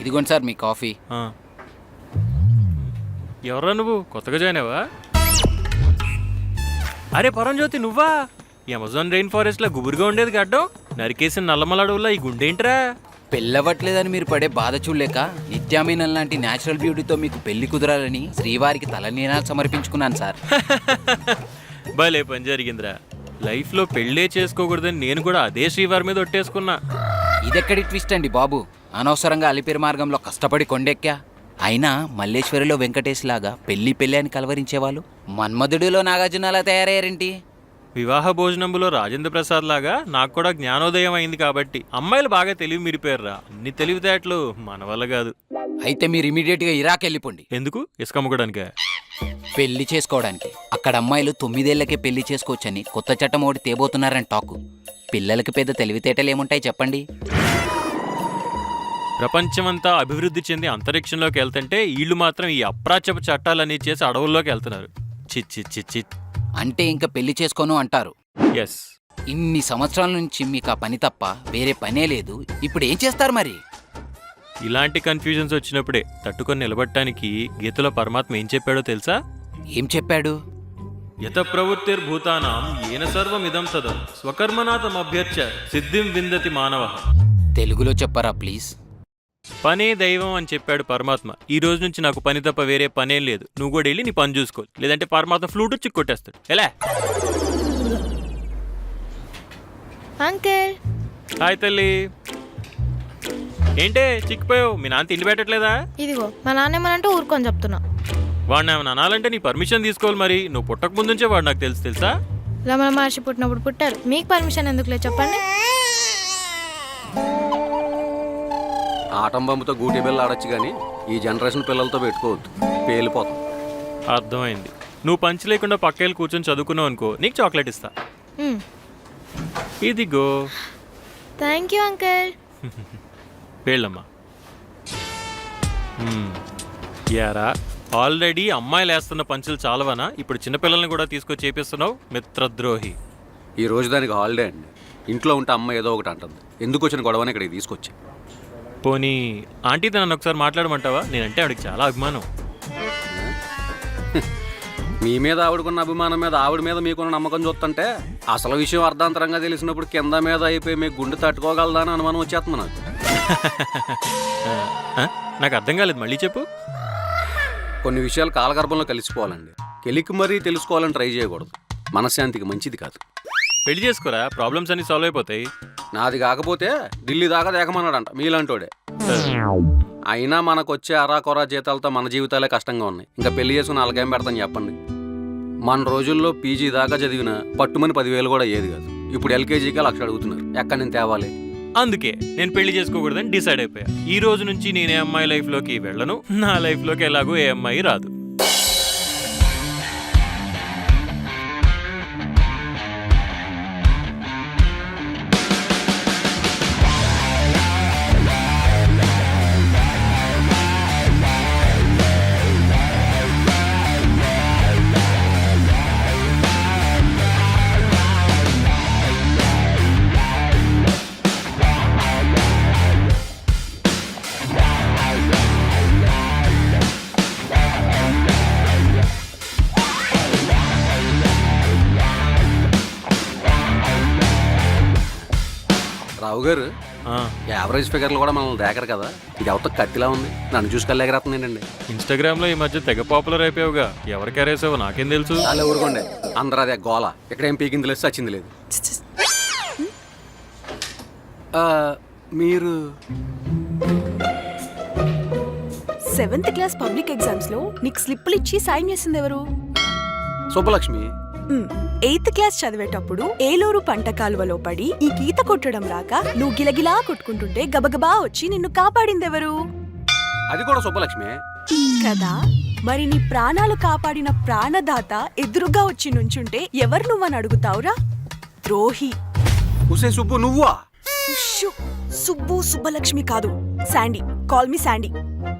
ఇదిగోండి సార్ మీ కాఫీ. ఎవరా నువ్వు? కొత్తగా జాయిన్ అయ్యావా? అరే పరంజ్యోతి, నువ్వా? అమెజాన్ రెయిన్ ఫారెస్ట్ లా గుబురుగా ఉండేది గడ్డం నరికేసిన నల్లమల అడవుల్లో ఈ గుండేంట్రా? పెళ్ళవట్లేదని మీరు పడే బాధ చూడలేక నిత్యామీనల్ లాంటి న్యాచురల్ బ్యూటీతో మీకు పెళ్లి కుదరాలని శ్రీవారికి తలనీనాలు సమర్పించుకున్నాను సార్. భలే పని జరిగిందిరా. లైఫ్లో పెళ్ళే చేసుకోకూడదని నేను కూడా అదే శ్రీవారి మీద ఒట్టేసుకున్నా. ఇదెక్కడి ట్విస్ట్ అండి బాబు? అనవసరంగా అలిపిరి మార్గంలో కష్టపడి కొండెక్కా. అయినా మల్లేశ్వరిలో వెంకటేష్ లాగా పెళ్లి పెళ్లి అని కలవరించేవాళ్ళు మన్మధుడిలో నాగార్జున అలా తయారయ్యారేంటి? వివాహ భోజనంలో రాజేంద్ర ప్రసాద్ లాగా నాకు కూడా జ్ఞానోదయం అయింది కాబట్టి అమ్మాయిలు బాగా తెలివి మీరిపోయారురా. అన్ని తెలివితేటలు మన వల్ల కాదు. అయితే మీరు ఇమీడియట్ గా ఇరాక్ వెళ్ళిపోండి. ఎందుకు? ఇసుక అమ్ముకోవడానికే? పెళ్లి చేసుకోవడానికి. అక్కడ అమ్మాయిలు 9 ఏళ్లకే పెళ్లి చేసుకోవచ్చని కొత్త చట్టం ఒకటి తేబోతున్నారని టాకు. పిల్లలకి పెద్ద తెలివితేటలు ఏముంటాయి చెప్పండి? ప్రపంచమంతా అభివృద్ధి చెంది అంతరిక్షంలోకి వెళ్తుంటే వీళ్ళు మాత్రం ఈ అప్రాచ్యపు చట్టాలన్నీ చేసి అడవుల్లోకి వెళ్తున్నారు. చిట్. అంటే ఇంకా పెళ్లి చేసుకోను అంటారు. ఎస్. ఇన్ని సంవత్సరాల నుంచి మీకు ఆ పని తప్ప వేరే పనే లేదు. ఇప్పుడు ఏం చేస్తారు మరి? ఇలాంటి కన్ఫ్యూజన్స్ వచ్చినప్పుడే తట్టుకొని నిలబడటానికి గీతలో పరమాత్మ ఏం చెప్పాడో తెలుసా? ఏం చెప్పాడు? యత ప్రవృత్తిర్భూతానాం ఏన సర్వమిదం తదం స్వకర్మనాథమభ్యర్చ సిద్ధిం విందతి మానవ. తెలుగులో చెప్పరా ప్లీజ్? పనే దైవం అని చెప్పాడు పరమాత్మ. ఈ రోజు నుంచి నాకు పని తప్ప వేరే పనేం లేదు. నువ్వు కూడా వెళ్ళి నీ పని చూసుకో, లేదంటే పరమాత్మ ఫ్లూట్ వచ్చి కొట్టేస్తాడు. ఎలా? అంకుల్. హాయ్ తల్లి. ఏంటే చిక్కిపోయావు? మీ నాన్న తిండి పెట్టట్లేదా? ఇదిగో మా నాన్నేమనంటే ఊరుకొని చెప్తున్నా. వాడిని ఏమైనా అనాలంటే నీ పర్మిషన్ తీసుకోవాలి. మరి నువ్వు పుట్టక ముందుంచే వాడు నాకు తెలుసా? రమణ మహర్షి పుట్టినప్పుడు పుట్టారు. మీకు పర్మిషన్ ఎందుకులే చెప్పండి. ఆటం బొమ్మతో గూటి బిల్ల ఆడొచ్చు కానీ ఈ జనరేషన్ పిల్లలతో పెట్టుకోవద్దు, పేలిపోతాం. అర్థమైంది. నువ్వు పంచి లేకుండా పక్కేళ్ళు కూర్చొని చదువుకున్నావు అనుకో, నీకు చాక్లెట్ ఇస్తా. ఇదిగో. Thank you uncle. పేళ్ళమ్మా. యారా, ఆల్రెడీ అమ్మాయిలు వేస్తున్న పంచులు చాలవనా? ఇప్పుడు చిన్నపిల్లల్ని కూడా తీసుకొచ్చి చేపిస్తున్నావు. మిత్రద్రోహి. ఈ రోజు దానికి హాలిడే అండి. ఇంట్లో ఉంటే అమ్మ ఏదో ఒకటి అంటుంది. ఎందుకు వచ్చిన గొడవని ఇక్కడికి తీసుకొచ్చి. పోనీ ఆంటీతో నన్ను ఒకసారి మాట్లాడమంటావా? నేనంటే ఆవిడకి చాలా అభిమానం. మీ మీద ఆవిడకున్న అభిమానం మీద ఆవిడ మీద మీకున్న నమ్మకం చూస్తుంటే అసలు విషయం అర్ధాంతరంగా తెలిసినప్పుడు కింద మీద అయిపోయి మీకు గుండె తట్టుకోగలదా అని అనుమానం వచ్చేస్తుంది నాకు. నాకు అర్థం కాలేదు, మళ్ళీ చెప్పు. కొన్ని విషయాలు కాలగర్భంలో కలిసిపోవాలండి. కెలికి మరీ తెలుసుకోవాలని ట్రై చేయకూడదు. మనశ్శాంతికి మంచిది కాదు. పెళ్లి చేసుకోరా, ప్రాబ్లమ్స్ అన్ని సాల్వ్ అయిపోతాయి. నాది కాకపోతే ఢిల్లీ దాకా దేకమన్నాడంట మీలాంటోడే. అయినా మనకొచ్చే అరాకొరా జీతాలతో మన జీవితాలే కష్టంగా ఉన్నాయి. ఇంకా పెళ్లి చేసుకుని అలాగేం పెడతాను చెప్పండి. మన రోజుల్లో పీజీ దాకా చదివిన పట్టుమని 10,000 కూడా ఏది కాదు. ఇప్పుడు ఎల్కేజీకి 1,00,000 అడుగుతున్నారు. ఎక్కడి నుంచి తేవాలి? అందుకే నేను పెళ్లి చేసుకోకూడదని డిసైడ్ అయిపోయా. ఈ రోజు నుంచి నేను ఏ అమ్మాయి లైఫ్లోకి వెళ్ళను. నా లైఫ్లోకి ఎలాగో ఏ అమ్మాయి రాదు. రావు గారు, యావరేజ్ ఫిగర్లు కూడా మనల్ని దేకరు కదా. ఇది అవత కత్తిలా ఉంది. నన్ను చూసి కళ్ళెగరేస్తున్నానండి. ఇన్స్టాగ్రామ్ లో ఈ మధ్య తెగ పాపులర్ అయిపోయావుగా. ఎవరికి అరేసావో నాకేం తెలుసు. అలా ఊరుకోండి. అందరూ అదే గోల. ఇక్కడేం పీకింది లేదు, సచ్చింది లేదు. మీరు 7th క్లాస్ పబ్లిక్ ఎగ్జామ్స్ లో నీకు స్లిప్పులు ఇచ్చి సైన్ చేసింది ఎవరు? సుబ్బలక్ష్మి. 8th క్లాస్ చదివేటప్పుడు ఏలూరు పంట కాలువలో పడి ఈ ఈత కొట్టడం రాక నువ్వు గిలగిలా కొట్టుకుంటుంటే గబగబా వచ్చి నిన్ను కాపాడింది ఎవరు? అది కూడా సుబ్బలక్ష్మి కదా. మరి నీ ప్రాణాలు కాపాడిన ప్రాణదాత ఎదురుగా వచ్చి నుంచుంటే ఎవరు నువ్వని అడుగుతావురా? ద్రోహి. ఉసే సుబ్బు నువ్వా? సుబ్బు సుబ్బలక్ష్మి కాదు, శాండీ. Call me Sandy.